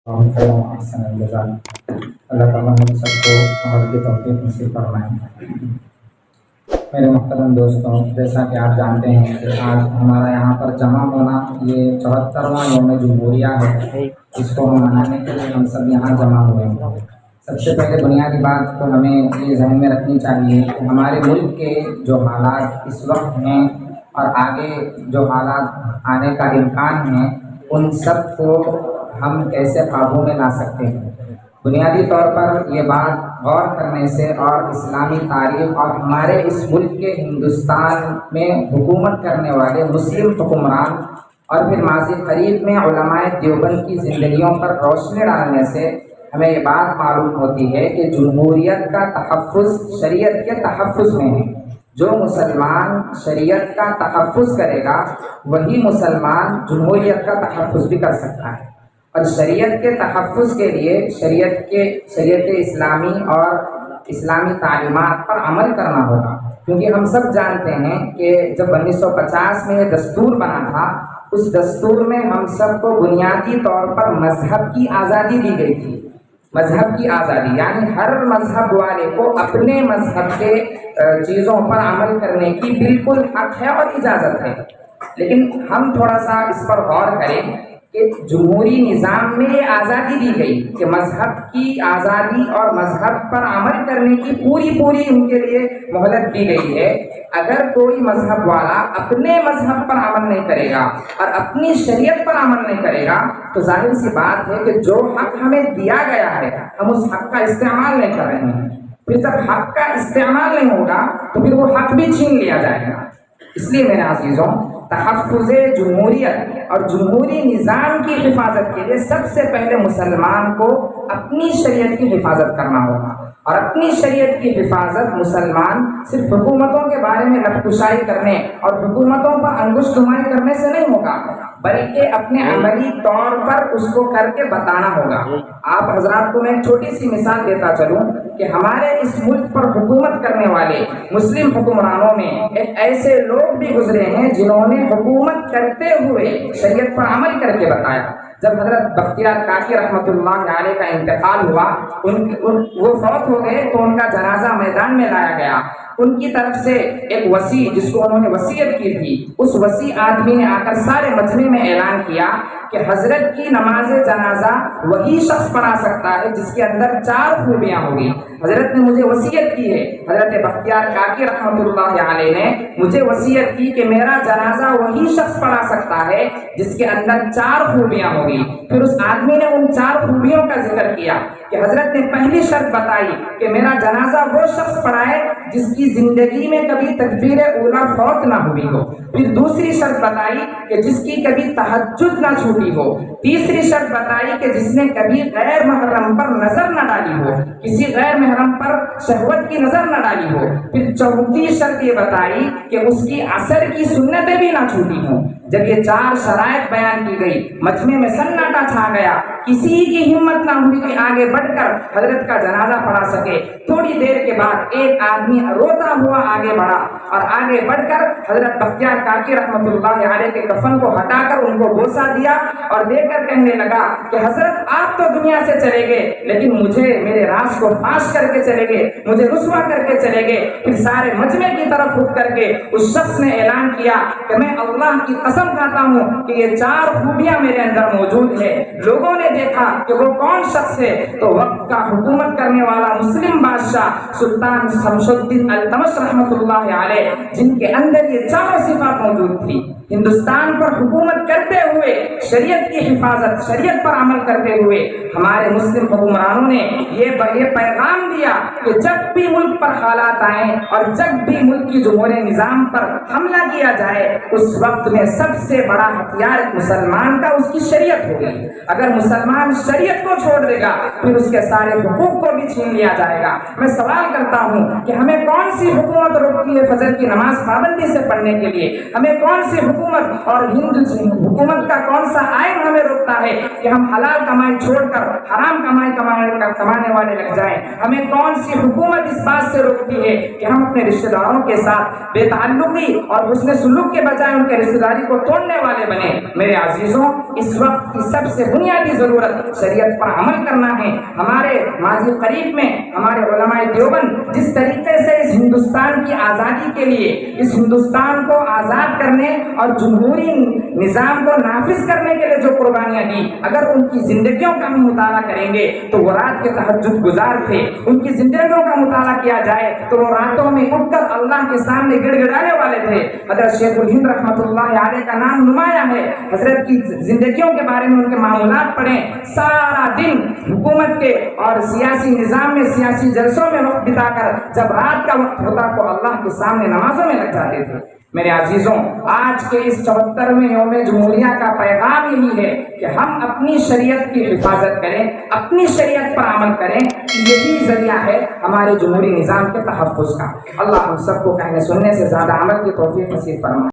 احسن الجزاء۔ اللہ تعالیٰ ہم سب کو عمل کی توفیق نصیب فرمائیں۔ میرے محترم دوستوں، جیسا کہ آپ جانتے ہیں کہ آج ہمارا یہاں پر جمع ہونا یہ 74واں یوم جمہوریہ ہے، اس کو ہم منانے کے لیے ہم سب یہاں جمع ہوئے ہیں۔ سب سے پہلے بنیادی بات تو ہمیں یہ ذہن میں رکھنی چاہیے کہ ہمارے ملک کے جو حالات اس وقت ہیں اور آگے جو حالات آنے کا امکان ہے، ان سب کو ہم کیسے قابو میں لا سکتے ہیں۔ بنیادی طور پر یہ بات غور کرنے سے اور اسلامی تاریخ اور ہمارے اس ملک کے ہندوستان میں حکومت کرنے والے مسلم حکمران اور پھر ماضی قریب میں علماء دیوبند کی زندگیوں پر روشنی ڈالنے سے ہمیں یہ بات معلوم ہوتی ہے کہ جمہوریت کا تحفظ شریعت کے تحفظ میں ہے۔ جو مسلمان شریعت کا تحفظ کرے گا وہی مسلمان جمہوریت کا تحفظ بھی کر سکتا ہے۔ اور شریعت کے تحفظ کے لیے شریعت اسلامی اور اسلامی تعلیمات پر عمل کرنا ہوگا، کیونکہ ہم سب جانتے ہیں کہ جب 1950 میں یہ دستور بنا تھا، اس دستور میں ہم سب کو بنیادی طور پر مذہب کی آزادی دی گئی تھی۔ مذہب کی آزادی یعنی ہر مذہب والے کو اپنے مذہب کے چیزوں پر عمل کرنے کی بالکل حق ہے اور اجازت ہے۔ لیکن ہم تھوڑا سا اس پر غور کریں کہ جمہوری نظام میں یہ آزادی دی گئی کہ مذہب کی آزادی اور مذہب پر عمل کرنے کی پوری ان کے لیے مہلت دی گئی ہے۔ اگر کوئی مذہب والا اپنے مذہب پر عمل نہیں کرے گا اور اپنی شریعت پر عمل نہیں کرے گا تو ظاہر سی بات ہے کہ جو حق ہمیں دیا گیا ہے ہم اس حق کا استعمال نہیں کر رہے ہیں۔ پھر جب حق کا استعمال نہیں ہوگا تو پھر وہ حق بھی چھین لیا جائے گا۔ اس لیے میرے عزیزوں، تحفظ جمہوریت اور جمہوری نظام کی حفاظت کے لیے سب سے پہلے مسلمان کو اپنی شریعت کی حفاظت کرنا ہوگا، اور اپنی شریعت کی حفاظت مسلمان صرف حکومتوں کے بارے میں لب کشائی کرنے اور حکومتوں پر انگشت نمائی کرنے سے نہیں ہوگا، بلکہ اپنے عملی طور پر اس کو کر کے بتانا ہوگا۔ آپ حضرات کو میں ایک چھوٹی سی مثال دیتا چلوں کہ ہمارے اس ملک پر حکومت کرنے والے مسلم حکمرانوں میں ایک ایسے لوگ بھی گزرے ہیں جنہوں نے حکومت کرتے ہوئے شریعت پر عمل کر کے بتایا۔ جب حضرت بختیار کاکی رحمۃ اللہ علیہ کا انتقال ہوا، وہ فوت ہو گئے تو ان کا جنازہ میدان میں لایا گیا۔ ان کی طرف سے ایک وصی جس کو انہوں نے وصیت کی تھی، اس وصی آدمی نے آ کر سارے مجمع میں اعلان کیا کہ حضرت کی نماز جنازہ وہی شخص پڑھا سکتا ہے جس کے اندر 4 خوبیاں ہوگی۔ حضرت نے مجھے وصیت کی ہے، حضرت بختیار کاکی رحمۃ اللہ علیہ نے مجھے وصیت کی کہ میرا جنازہ وہی شخص پڑھا سکتا ہے جس کے اندر 4 خوبیاں ہوگی۔ پھر اس آدمی نے ان 4 خوبیوں کا ذکر کیا کہ حضرت نے پہلی شرط بتائی کہ میرا جنازہ وہ شخص پڑھائے جس کی زندگی میں کبھی تکبیر اولیٰ فوت نہ ہوئی ہو۔ پھر دوسری شرط بتائی کہ جس کی کبھی تہجد نہ چھوٹی ہو۔ تیسری شرط بتائی کہ جس نے کبھی غیر محرم پر نظر نہ ڈالی ہو، کسی غیر محرم پر شہوت کی نظر نہ ڈالی ہو۔ پھر چوتھی شرط یہ بتائی کہ اس کی عصر کی سنتیں بھی نہ چھوٹی ہوں۔ جب یہ 4 شرائط بیان کی گئی، مجمع میں سناٹا چھا گیا، کسی کی ہمت نہ ہوئی کہ آگے بڑھ کر حضرت کا جنازہ پڑھا سکے۔ تھوڑی دیر کے بعد ایک آدمی روتا ہوا آگے بڑھا اور آگے بڑھ کر حضرت بختیار کاکی رحمۃ اللہ علیہ کے کفن کو ہٹا کر ان کو بوسہ دیا اور دے کر کہنے لگا کہ حضرت آپ تو دنیا سے چلے گئے لیکن مجھے میرے راز کو فاش کر کے چلے گئے، مجھے رسوا کر کے چلے گئے۔ پھر سارے مجمع کی طرف اٹھ کر کے اس شخص نے اعلان کیا کہ میں اللہ کی قسم کھاتا ہوں کہ یہ 4 خوبیاں میرے اندر موجود ہے۔ لوگوں نے دیکھا کہ وہ کون شخص ہے تو وقت کا حکومت کرنے والا مسلم بادشاہ سلطان شمس الدین التمش رحمۃ اللہ علیہ، جن کے اندر یہ 4 صفات موجود تھی۔ ہندوستان پر حکومت کرتے ہوئے شریعت کی حفاظت، شریعت پر عمل کرتے ہوئے ہمارے مسلم حکمرانوں نے یہ پیغام دیا کہ جب بھی ملک پر حالات آئیں اور جب بھی ملک کی جمہوری نظام پر حملہ کیا جائے اس وقت میں سب سے بڑا ہتھیار مسلمان کا اس کی شریعت ہوگی۔ اگر مسلمان شریعت کو چھوڑ دے گا پھر اس کے سارے حقوق کو بھی چھین لیا جائے گا۔ میں سوال کرتا ہوں کہ ہمیں کون سی حکومت روکتی ہے فجر کی نماز پابندی سے پڑھنے کے لیے؟ ہمیں کون سی حکومت اور حکومت کا کون سا آئین ہمیں روکتا ہے کہ ہم حلال کمائی چھوڑ کر حرام کمانے والے لگ جائیں؟ ہمیں کون سی حکومت اس بات سے روکتی ہے کہ ہم اپنے رشتہ داروں کے ساتھ بے تعلقی اور حسن سلوک کے بجائے ان کے رشتہ داری کو توڑنے والے بنے؟ میرے عزیزوں، اس وقت کی سب سے بنیادی ضرورت شریعت پر عمل کرنا ہے۔ ہمارے ماضی قریب میں ہمارے علماء دیوبند جس طریقے سے اس ہندوستان کی آزادی کے لیے، اس ہندوستان کو آزاد کرنے اور جمہوری نظام کو نافذ کرنے کے لیے جو قربانیاں دی، اگر ان کی زندگیوں کا ہم مطالعہ کریں گے تو وہ رات کے تہجد گزار تھے۔ ان کی زندگیوں کا مطالعہ کیا جائے تو وہ راتوں میں اٹھ کر اللہ کے سامنے گڑ گڑانے والے تھے۔ حضرت شیخ الہند رحمۃ اللہ علیہ کا نام نمایاں ہے۔ حضرت کی زندگیوں کے بارے میں ان کے معمولات پڑھیں، سارا دن حکومت کے اور سیاسی نظام میں سیاسی جلسوں میں وقت بتا کر جب رات کا وقت ہوتا تو اللہ کے سامنے نمازوں میں لگ جاتے تھے۔ میرے عزیزوں، آج کے اس 74ویں یوم جمہوریہ کا پیغام یہی ہے کہ ہم اپنی شریعت کی حفاظت کریں، اپنی شریعت پر عمل کریں، یہی ذریعہ ہے ہمارے جمہوری نظام کے تحفظ کا۔ اللہ ہم سب کو کہنے سننے سے زیادہ عمل کی توفیق نصیب فرمائے۔